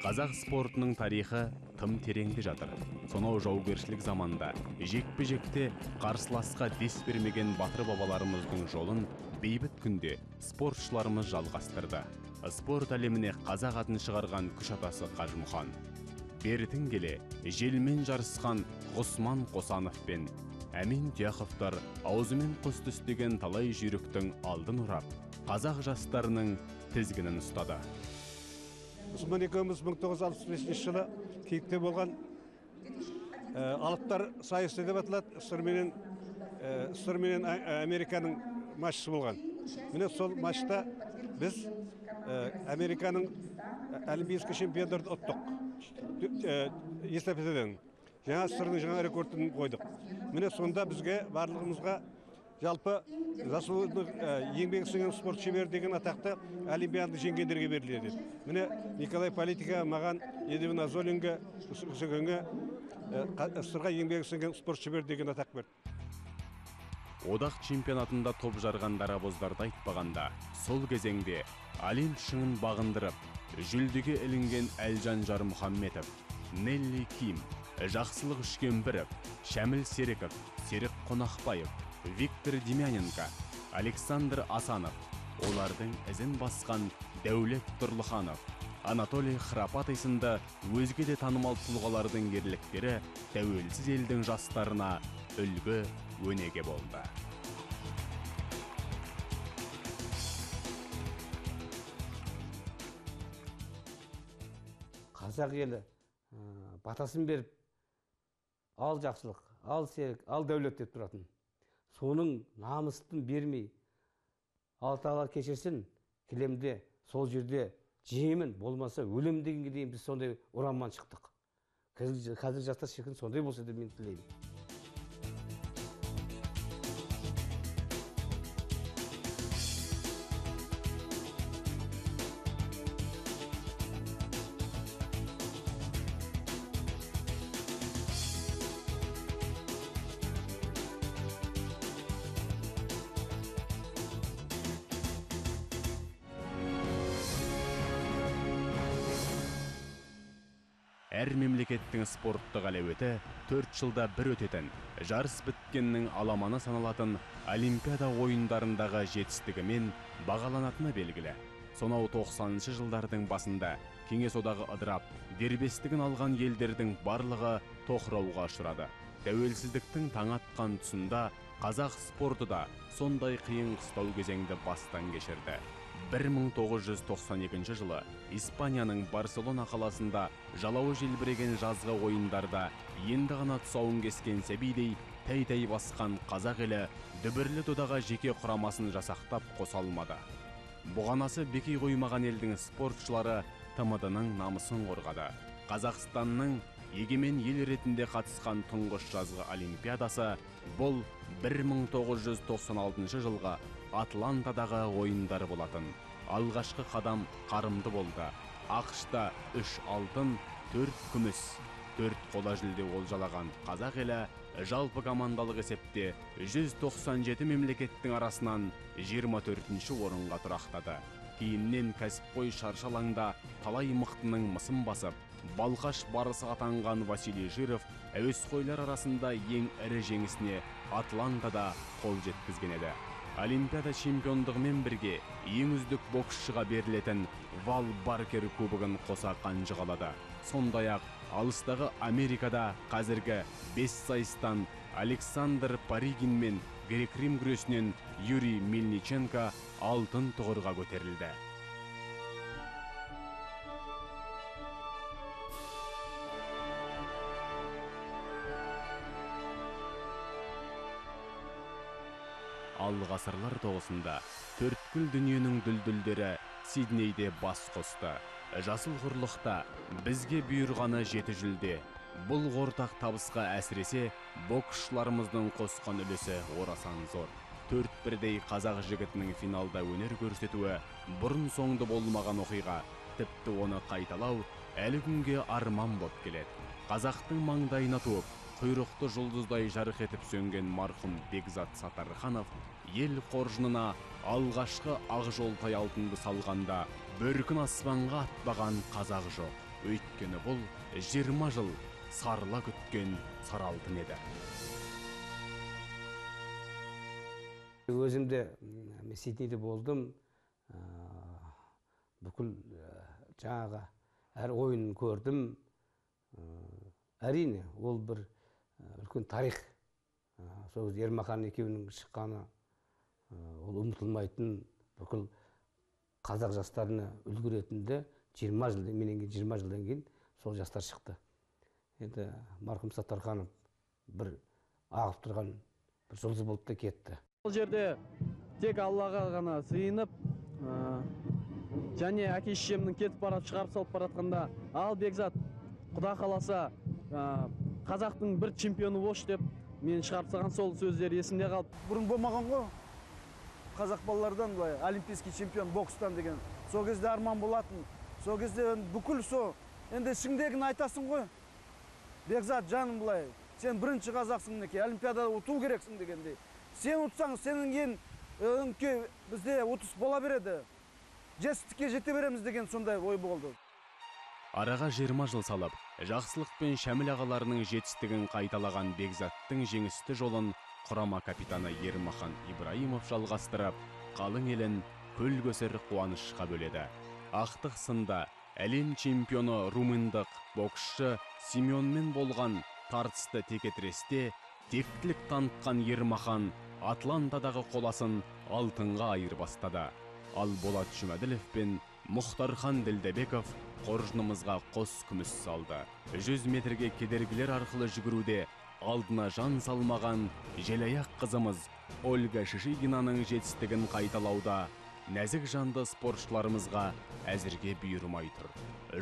Қазақ спортының тарихы тым тереңде жатыр. Сонау жаугершілік заманда жекпе-жекте қарсыласқа дес бермеген батыр бабаларымыздың жолын бейбіт күнде спортшыларымыз жалғастырды. Спорт әлеміне қазақ атын шығарған күш атасы Қажымұқан. Бертін келе желмен жарысқан Ғұсман Қосанов пен Әмин Тұяқовтар аузымен құс түстеген талай жүйріктің алдын ұрап, қазақ жастарының тізгінін ұстады. Ғұсман екеуміз 1965 жылы Киевте болған алыптар сайысы деп аталады. СССР менен Американың матчы болған. Міне сол матчта біз Американың олимпийский чемпиондарды ұттық. Эстафетадан. Жаңа СССРның жаңа рекордын қойдық. Міне сонда бізге барлығымызға жалпы заслуженный еңбек сіңірген спорт шебері деген атақты олимпиаданы жеңгендерге беріледі. Міне Николай Политика, маған, Еділ Азолинге, Үсігінге СССРға еңбек сіңірген спорт шебері деген атақ берді. Одақ чемпионатында топ жарған дарабоздарды айтпағанда, сол кезеңде әлем шыңын бағындырып, жүлдеге ілінген Әлжан Жармұхамметов, Нелли Ким, Жақсылық Үшкембіров, Шәміл Серіков, Серік Қонақбаев, Виктор Демяненко, Александр Асанов, олардың ізін басқан Дәулет Тұрлыханов, Анатолий Храпатай сынды өзге де танымал тұлғалардың ерліктері тәуелсіз елдің жастарына үлгі өнеге болды. Қазақ елі батасын беріп, ал Жақсылық, ал Серік, ал Дәулет деп тұратын. Соның намыстың бермей, ал Тағала кешірсін, кілемде, сол жерде жеймін, болмаса өлем дегенге дейін біз сондай ұранмен шықтық. Қазір жастар шіркін сондай болса деп мен тілеймін. Әр мемлекеттің спорттық әлеуеті 4 жылда бір өтетін, жарыс біткеннің аламаны саналатын Олимпиада ойындарындағы жетістігімен бағаланатыны белгілі. Сонау 90-шы жылдардың басында Кеңес одағы ыдырап, дербестігін алған елдердің барлығы тоқырауға ұшырады. Тәуелсіздіктің таң атқан тұсында қазақ спорты да сондай қиын қыстау кезеңді бастан кешірді. 1992 жылы Испанияның Барселона қаласында жалауы желбіреген жазғы ойындарда енді ғана тұсауын кескен сәбидей тәй-тәй басқан қазақ елі дүбірлі додаға жеке құрамасын жасақтап қоса алмады. Бұғанасы бекей қоймаған елдің спортшылары ТМД-ның намысын қорғады. Қазақстанның егемен ел ретінде қатысқан тұңғыш жазғы олимпиадасы бұл 1996 жылғы Атлантадағы ойындар болатын. Алғашқы қадам қарымды болды. ақш-та 3 алтын, 4 күміс, 4 қола жүлде олжалаған қазақ елі жалпы командалық есепте 197 мемлекеттің арасынан 24-ші орынға тұрақтады. Кейіннен кәсіпқой шаршалаңда талай мықтының мысын басып, Балқаш барысы атанған Василий Жиров әуесқойлар арасында ең ірі жеңісіне Атлантада қол жеткізген еді. Олимпиада чемпиондығымен бірге ең үздік боксшыға берілетін Вал Баркер кубогын қоса қанжығалады. Сондай-ақ алыстағы Америкада қазіргі 5 сайыстан Александр Паригин мен грек-рим күресінен Юрий Мельниченко алтын тұғырға көтерілді. Ал ғасырлар тоғысында төрткүл дүниенің дүлдүлдері Сиднейде бас қосты. Жасыл құрлықта бізге бұйырғаны 7 жүлде. Бұл ортақ табысқа әсіресе боксшыларымыздың қосқан үлесі орасан зор. 4 бірдей қазақ жігітінің финалда өнер көрсетуі бұрын соңды болмаған оқиға, тіпті оны қайталау әлі күнге арман боп келеді. Қазақтың маңдайына туып, құйрықты жұлдыздай жарық етіп сөнген марқұм Бекзат Сатарханов ел қоржынына алғашқы ақ жолтай алтынды салғанда бөркін аспанға атпаған қазақ жоқ. Өйткені бұл 20 жыл сарыла күткен сары алтын еді. Өзімде Сиднейде болдым. Бүкіл жаңағы әр ойынын көрдім. Әрине, ол бір үлкен тарих. Сол Ермахан екеуінің шыққаны ол ұмытылмайтын, бүкіл қазақ жастарына үлгі ретінде 20 жылдан кейін сол жастар шықты. Енді марқұм Саттарханов бір ағып тұрған бір жұлдыз болып та кетті. Бұл жерде тек Аллаға ғана сыйынып, және әке-шешемнің кетіп шығарып салып баратқанда, ал Бекзат, Құда қаласа, қазақтың бір чемпионы болшы деп мен шығарып салған сол сөздер есімде қалды. Бұрын болмаған ғой, қазақ балалардан былай олимпийский чемпион бокстан деген. Сол кезде арман болатын. Сол кезде бүкіл сол, енді ішіңдегін айтасың ғой. Бекзат, жаным былай, сен бірінші қазақсың неке, олимпиадада ұту керексің дегендей. Сен ұтсаң, сенің бізде ұтыс бола береді. Жетістікке жете береміз деген сондай ой болды. Араға 20 жыл салып, жақсылық пен Шәміл ағаларының жетістігін қайталаған Бекзаттың жеңісті жолын құрама капитаны Ермахан Ибраимов жалғастырып, қалың елін көл көсір қуанышқа бөледі. Ақтық сында әлем чемпионы румындық боксшы Симеонмен болған тартысты текетіресте тектілік танытқан Ермахан Атлантадағы қоласын алтынға айырбастады. Ал Болат Жұмаділов пен Мұхтархан Ділдебеков қоржынымызға қос күміс салды. 100 метрге кедергілер арқылы жүгіруде алдына жан салмаған желаяқ қызымыз Ольга Шишигинаның жетістігін қайталауда нәзік жанды спортшыларымызға әзірге бұйырмай тұр.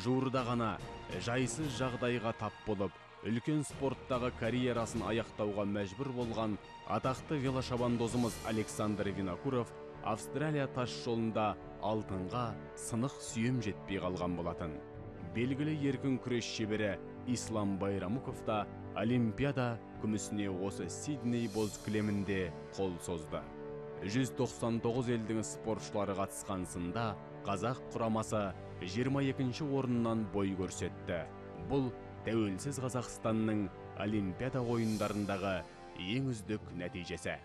Жуырда ғана жайсыз жағдайға тап болып, үлкен спорттағы карьерасын аяқтауға мәжбүр болған атақты велошабандозымыз Александр Винокуров Австралия тас жолында алтынға сынық сүйем жетпей қалған болатын. Белгілі еркін күрес шебері Ислам Байрамуков та Олимпиада күмісіне осы Сидней боз кілемінде қол созды. 199 елдің спортшылары қатысқан сында қазақ құрамасы 22-ші орыннан бой көрсетті. Бұл тәуелсіз Қазақстанның Олимпиада ойындарындағы ең үздік нәтижесі.